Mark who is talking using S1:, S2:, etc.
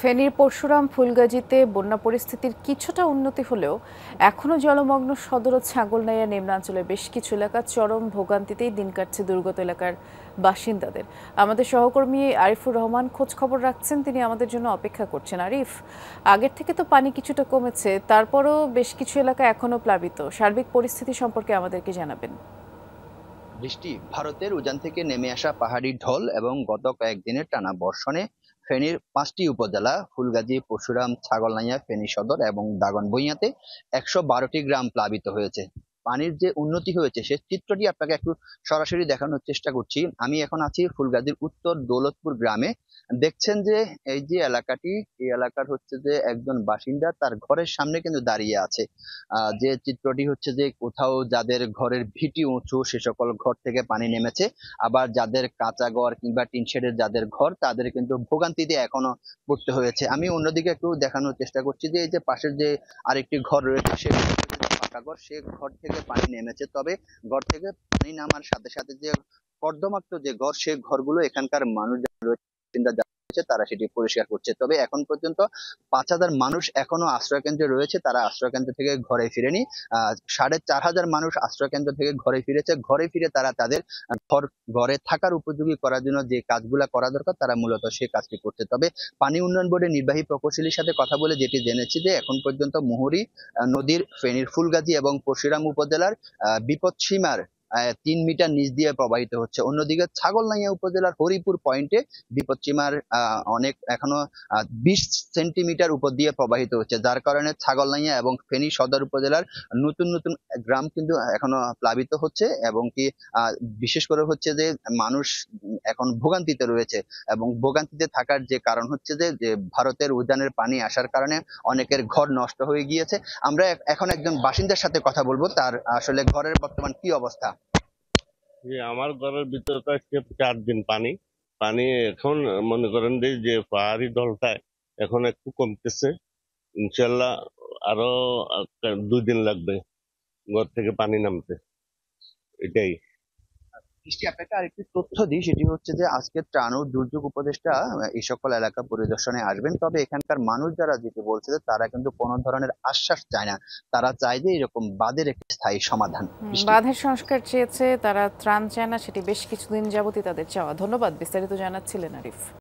S1: ফেনীর পরশুরাম ফুলগাজীতে বন্যা পরিস্থিতির কিছুটা উন্নতি হলেও এখনও জলমগ্ন সদর ও ছাগলনাইয়া নিম্নাঞ্চলের বেশ কিছু এলাকা চরম ভোগান্তিতেই দিন কাটছে দুর্গত এলাকার বাসিন্দাদের। আমাদের সহকর্মী আরিফুর রহমান খোঁজ খবর রাখছেন, তিনি আমাদের জন্য অপেক্ষা করছেন। আরিফ, আগের থেকে তো পানি কিছুটা কমেছে, তারপরও বেশ কিছু এলাকা এখনও প্লাবিত। সার্বিক পরিস্থিতি সম্পর্কে আমাদেরকে জানাবেন।
S2: বৃষ্টি ভারতের উজান থেকে নেমে আসা পাহাড়ি ঢল এবং গত কয়েকদিনের টানা বর্ষণে ফেনীর 5টি উপজেলা ফুলগাজী, পরশুরাম, ছাগলনাইয়া, ফেনী সদর এবং দাগনভূঞাতে 112টি গ্রাম প্লাবিত হয়েছে। পানির যে উন্নতি হয়েছে সে চিত্রটি আপনাকে একটু সরাসরি দেখানোর চেষ্টা করছি। আমি এখন আছি ফুলগাজীর উত্তর দৌলতপুর গ্রামে। দেখছেন যে এই যে এলাকাটি, এই এলাকার হচ্ছে যে একজন বাসিন্দা তার ঘরের সামনে কিন্তু দাঁড়িয়ে আছে। যে চিত্রটি হচ্ছে যে কোথাও যাদের ঘরের ভিটি উঁচু সে সকল ঘর থেকে পানি নেমেছে, আবার যাদের কাঁচা ঘর কিংবা টিন শেডের যাদের ঘর তাদের কিন্তু ভোগান্তিতে এখনো পড়তে হয়েছে। আমি অন্যদিকে একটু দেখানোর চেষ্টা করছি যে এই যে পাশের যে আরেকটি ঘর রয়েছে সে পাকা ঘর, সে ঘর থেকে পানি নেমেছে, তবে ঘর থেকে পানি নামার সাথে সাথে যে কর্দমাক্ত যে ঘর সে ঘরগুলো এখানকার মানুষ যারা রয়েছে তারা সেটি পরিষ্কার করছে। তবে এখন পর্যন্ত 5,000 মানুষ এখনো আশ্রয় কেন্দ্রে রয়েছে, তারা আশ্রয় কেন্দ্র থেকে ঘরে ফিরেনি। 4,500 মানুষ আশ্রয় কেন্দ্র থেকে ঘরে ফিরেছে। ঘরে ফিরে তারা তাদের ঘরে থাকার উপযোগী করার জন্য যে কাজগুলা করা দরকার তারা মূলত সেই কাজটি করছে। তবে পানি উন্নয়ন বোর্ডের নির্বাহী প্রকৌশলীর সাথে কথা বলে যেটি জেনেছি যে এখন পর্যন্ত মুহুরী নদীর ফেনীর ফুলগাজী এবং পরশুরাম উপজেলার বিপদ সীমার 3 মিটার নিচ দিয়ে প্রবাহিত হচ্ছে। অন্যদিকে ছাগলনাইয়া উপজেলার হরিপুর পয়েন্টে বিপদসীমার অনেক এখনো 20 সেন্টিমিটার উপর দিয়ে প্রবাহিত হচ্ছে, যার কারণে ছাগলনাইয়া এবং ফেনী সদর উপজেলার নতুন নতুন গ্রাম কিন্তু এখনো প্লাবিত হচ্ছে এবং কি বিশেষ করে হচ্ছে যে মানুষ এখন ভোগান্তিতে রয়েছে। এবং ভোগান্তিতে থাকার যে কারণ হচ্ছে যে ভারতের উজানের পানি আসার কারণে অনেকের ঘর নষ্ট হয়ে গিয়েছে। আমরা এখন একজন বাসিন্দার সাথে কথা বলবো, তার আসলে ঘরের বর্তমান কি অবস্থা।
S3: যে আমার ঘরের ভিতরে তো আজকে 4 দিন পানি পানি এখন মনে করেন যে পাহাড়ি ঢলটায় এখন একটু কমতেছে। ইনশাল্লাহ আরো 2 দিন লাগবে ঘর থেকে পানি নামতে, এটাই।
S2: বৃষ্টি, আপনাকে আরেকটি তথ্য দিই, সেটি হচ্ছে যে আজকে ত্রাণ ও দুর্যোগ উপদেষ্টা এই সকল এলাকা পরিদর্শনে আসবেন। তবে এখানকার মানুষ যারা যেটি বলছে যে তারা কিন্তু কোনো ধরনের আশ্বাস চায় না, তারা চায় যে এরকম বাঁধের একটি স্থায়ী সমাধান।
S1: বাঁধের সংস্কার চেয়েছে, তারা ত্রাণ চায় না, সেটি বেশ কিছুদিন যাবতই তাদের চাওয়া। ধন্যবাদ, বিস্তারিত জানাচ্ছিলেন আরিফ।